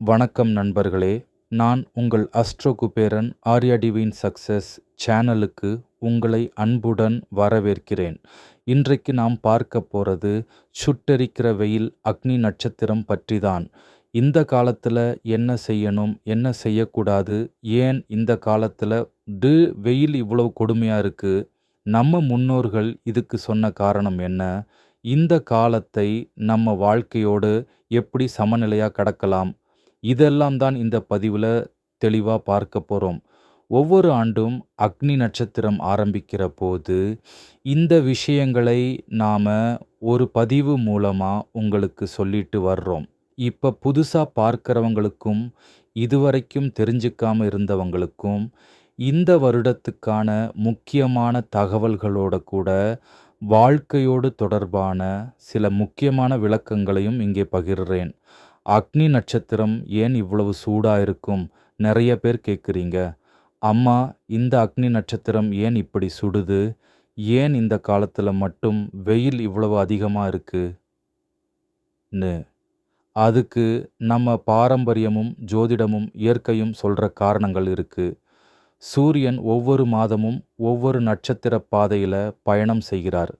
வணக்கம் நண்பர்களே. நான் உங்கள் astro Kuberan Arya divine success சேனலுக்கு உங்களை அன்புடன் வரவேற்கிறேன். இன்றைக்கு நாம் பார்க்க போகிறது சுட்டெரிக்கிற வெயில் அக்னி நட்சத்திரம் பற்றி தான். இந்த காலத்தில் என்ன செய்யணும், என்ன செய்யக்கூடாது, ஏன் இந்த காலத்தில் வெயில் இவ்வளவு கொடுமையாக இருக்குது, நம்ம முன்னோர்கள் இதுக்கு சொன்ன காரணம் என்ன, இந்த காலத்தை நம்ம வாழ்க்கையோடு எப்படி சமநிலையாக கடக்கலாம், இதெல்லாம் தான் இந்த பதிவில் தெளிவாக பார்க்க போகிறோம். ஒவ்வொரு ஆண்டும் அக்னி நட்சத்திரம் ஆரம்பிக்கிற போது இந்த விஷயங்களை நாம் ஒரு பதிவு மூலமாக உங்களுக்கு சொல்லிட்டு வர்றோம். இப்போ புதுசாக பார்க்குறவங்களுக்கும் இதுவரைக்கும் தெரிஞ்சுக்காமல் இருந்தவங்களுக்கும் இந்த வருடத்துக்கான முக்கியமான தகவல்களோட கூட வாழ்க்கையோடு தொடர்பான சில முக்கியமான விளக்கங்களையும் இங்கே பகிர்றேன். அக்னி நட்சத்திரம் ஏன் இவ்வளவு சூடாக இருக்கும், நிறைய பேர் கேட்குறீங்க. அம்மா, இந்த அக்னி நட்சத்திரம் ஏன் இப்படி சுடுது, ஏன் இந்த காலத்தில் மட்டும் வெயில் இவ்வளவு அதிகமாக இருக்குன்னு அதுக்கு நம்ம பாரம்பரியமும் ஜோதிடமும் இயற்கையும் சொல்கிற காரணங்கள் இருக்குது. சூரியன் ஒவ்வொரு மாதமும் ஒவ்வொரு நட்சத்திர பாதையில் பயணம் செய்கிறார்.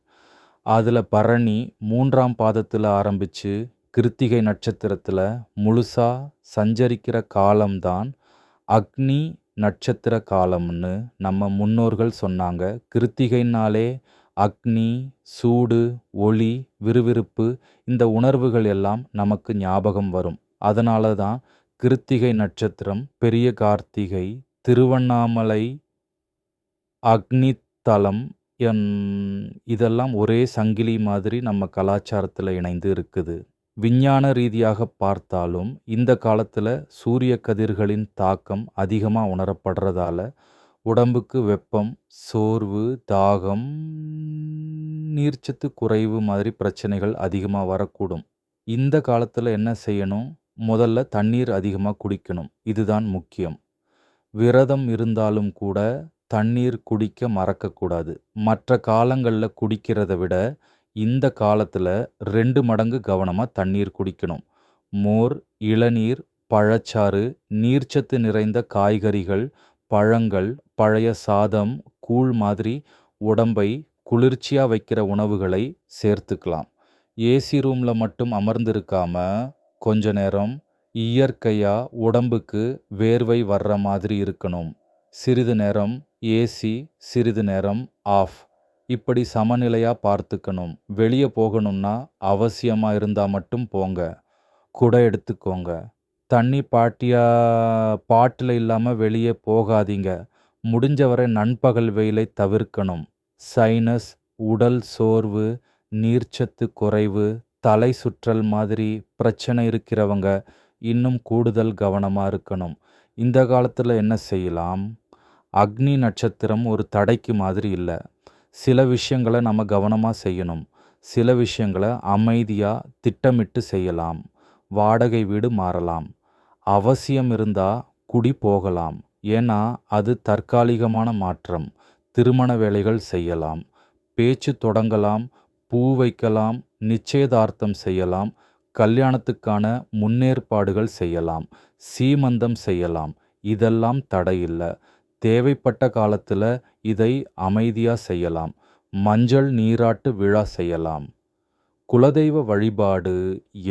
அதில் பரணி 3ஆம் பாதத்தில் ஆரம்பித்து கிருத்திகை நட்சத்திரத்தில் முழுசாக சஞ்சரிக்கிற காலம்தான் அக்னி நட்சத்திர காலம்னு நம்ம முன்னோர்கள் சொன்னாங்க. கிருத்திகைனாலே அக்னி, சூடு, ஒளி, விறுவிறுப்பு, இந்த உணர்வுகள் எல்லாம் நமக்கு ஞாபகம் வரும். அதனால தான் கிருத்திகை நட்சத்திரம், பெரிய கார்த்திகை, திருவண்ணாமலை, அக்னி தலம் இதெல்லாம் ஒரே சங்கிலி மாதிரி நம்ம கலாச்சாரத்தில் இணைந்து இருக்குது. விஞ்ஞான ரீதியாக பார்த்தாலும் இந்த காலத்தில் சூரிய கதிர்களின் தாக்கம் அதிகமாக உணரப்படுறதால உடம்புக்கு வெப்பம், சோர்வு, தாகம், நீர்ச்சத்து குறைவு மாதிரி பிரச்சனைகள் அதிகமாக வரக்கூடும். இந்த காலத்தில் என்ன செய்யணும், முதல்ல தண்ணீர் அதிகமாக குடிக்கணும். இதுதான் முக்கியம். விரதம் இருந்தாலும் கூட தண்ணீர் குடிக்க மறக்கக்கூடாது. மற்ற காலங்களில் குடிக்கிறத விட இந்த காலத்தில் 2 மடங்கு கவனமாக தண்ணீர் குடிக்கணும். மோர், இளநீர், பழச்சாறு, நீர்ச்சத்து நிறைந்த காய்கறிகள், பழங்கள், பழைய சாதம், கூழ் மாதிரி உடம்பை குளிர்ச்சியாக வைக்கிற உணவுகளை சேர்த்துக்கலாம். ஏசி ரூமில் மட்டும் அமர்ந்திருக்காம கொஞ்ச நேரம் இயற்கையாக உடம்புக்கு வேர்வை வர்ற மாதிரி இருக்கணும். சிறிது நேரம் ஏசி, சிறிது நேரம் ஆஃப், இப்படி சமநிலையாக பார்த்துக்கணும். வெளியே போகணும்னா அவசியமாக இருந்தால் மட்டும் போங்க. குடை எடுத்துக்கோங்க. தண்ணி பாட்டில் இல்லாமல் வெளியே போகாதீங்க. முடிஞ்சவரை நண்பகல் வெயிலை தவிர்க்கணும். சைனஸ், உடல் சோர்வு, நீர்ச்சத்து குறைவு, தலை சுற்றல் மாதிரி பிரச்சனை இருக்கிறவங்க இன்னும் கூடுதல் கவனமாக இருக்கணும். இந்த காலத்தில் என்ன செய்யலாம்? அக்னி நட்சத்திரம் ஒரு தடைக்கு மாதிரி இல்லை. சில விஷயங்களை நம்ம கவனமாக செய்யணும். சில விஷயங்களை அமைதியாக திட்டமிட்டு செய்யலாம். வாடகை வீடு மாறலாம். அவசியம் இருந்தால் குடி போகலாம். ஏன்னா அது தற்காலிகமான மாற்றம். திருமண வேலைகள் செய்யலாம். பேச்சு தொடங்கலாம். பூ வைக்கலாம். நிச்சயதார்த்தம் செய்யலாம். கல்யாணத்துக்கான முன்னேற்பாடுகள் செய்யலாம். சீமந்தம் செய்யலாம். இதெல்லாம் தடையில்லை. தேவைப்பட்ட காலத்தில் இதை அமைதியாக செய்யலாம். மஞ்சள் நீராட்டு விழா செய்யலாம். குலதெய்வ வழிபாடு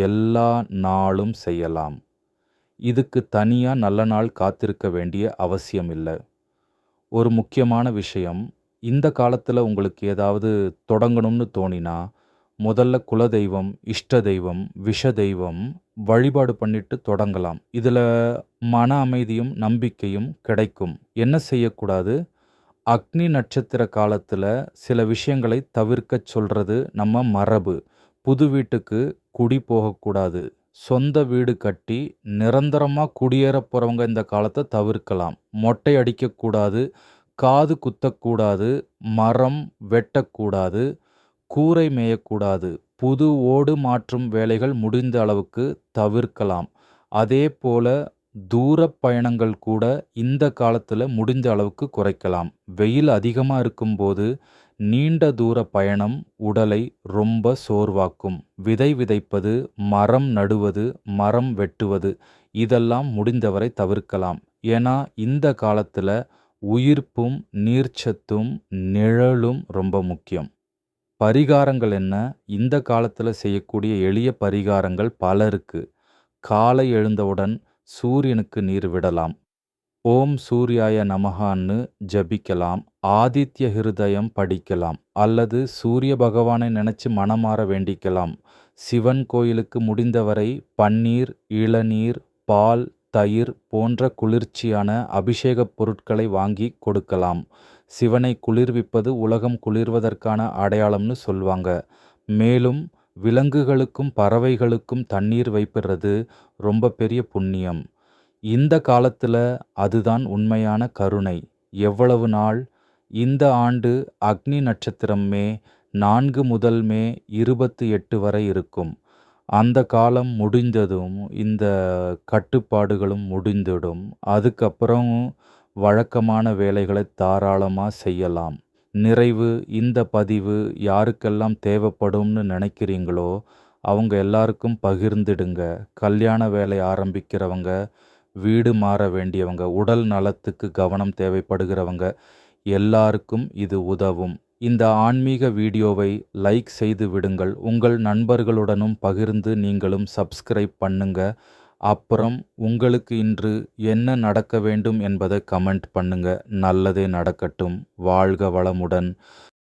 எல்லா நாளும் செய்யலாம். இதுக்கு தனியாக நல்ல நாள் காத்திருக்க வேண்டிய அவசியம் இல்லை. ஒரு முக்கியமான விஷயம், இந்த காலத்தில் உங்களுக்கு ஏதாவது தொடங்கணும்னு தோணினா முதல்ல குலதெய்வம், இஷ்ட தெய்வம், விஷ தெய்வம் வழிபாடு பண்ணிட்டு தொடங்கலாம். இதில் மன அமைதியும் நம்பிக்கையும் கிடைக்கும். என்ன செய்யக்கூடாது? அக்னி நட்சத்திர காலத்தில் சில விஷயங்களை தவிர்க்க சொல்கிறது நம்ம மரபு. புது வீட்டுக்கு குடி போகக்கூடாது. சொந்த வீடு கட்டி நிரந்தரமாக குடியேற போகிறவங்க இந்த காலத்தை தவிர்க்கலாம். மொட்டை அடிக்கக்கூடாது. காது குத்தக்கூடாது. மரம் வெட்டக்கூடாது. கூரை மேயக்கூடாது. புது ஓடு மாற்றும் வேலைகள் முடிந்த அளவுக்கு தவிர்க்கலாம். அதே போல தூர பயணங்கள் கூட இந்த காலத்தில் முடிந்த அளவுக்கு குறைக்கலாம். வெயில் அதிகமாக இருக்கும்போது நீண்ட தூர பயணம் உடலை ரொம்ப சோர்வாக்கும். விதை விதைப்பது, மரம் நடுவது, மரம் வெட்டுவது, இதெல்லாம் முடிந்தவரை தவிர்க்கலாம். ஏன்னா இந்த காலத்தில் உயிர்ப்பும் நீர்ச்சத்தும் நிழலும் ரொம்ப முக்கியம். பரிகாரங்கள் என்ன? இந்த காலத்தில் செய்யக்கூடிய எளிய பரிகாரங்கள் பல இருக்கு. காலை எழுந்தவுடன் சூரியனுக்கு நீர் விடலாம். ஓம் சூர்யாய நமகான்னு ஜபிக்கலாம். ஆதித்ய ஹிருதயம் படிக்கலாம். அல்லது சூரிய பகவானை நினைச்சு மனமாற வேண்டிக்கலாம். சிவன் கோயிலுக்கு முடிந்தவரை பன்னீர், இளநீர், பால், தயிர் போன்ற குளிர்ச்சியான அபிஷேகப் பொருட்களை வாங்கி கொடுக்கலாம். சிவனை குளிர்விப்பது உலகம் குளிர்வதற்கான அடையாளம்னு சொல்வாங்க. மேலும் விலங்குகளுக்கும் பறவைகளுக்கும் தண்ணீர் வைப்பிறது ரொம்ப பெரிய புண்ணியம். இந்த காலத்தில் அதுதான் உண்மையான கருணை. எவ்வளவு நாள்? இந்த ஆண்டு அக்னி நட்சத்திரம் மே 4 முதல் மே 28 வரை இருக்கும். அந்த காலம் முடிந்ததும் இந்த கட்டுப்பாடுகளும் முடிந்துடும். அதுக்கப்புறம் வழக்கமான வேலைகளை தாராளமாக செய்யலாம். நிறைவு. இந்த பதிவு யாருக்கெல்லாம் தேவைப்படும்னு நினைக்கிறீங்களோ அவங்க எல்லாருக்கும் பகிர்ந்துடுங்க. கல்யாண வேலை ஆரம்பிக்கிறவங்க, வீடு மாற வேண்டியவங்க, உடல் நலத்துக்கு கவனம் தேவைப்படுகிறவங்க எல்லாருக்கும் இது உதவும். இந்த ஆன்மீக வீடியோவை லைக் செய்து விடுங்கள். உங்கள் நண்பர்களுடனும் பகிர்ந்து நீங்களும் சப்ஸ்கிரைப் பண்ணுங்க. அப்புறம் உங்களுக்கு இன்று என்ன நடக்க வேண்டும் என்பதை கமெண்ட் பண்ணுங்க. நல்லதே நடக்கட்டும். வாழ்க வளமுடன்.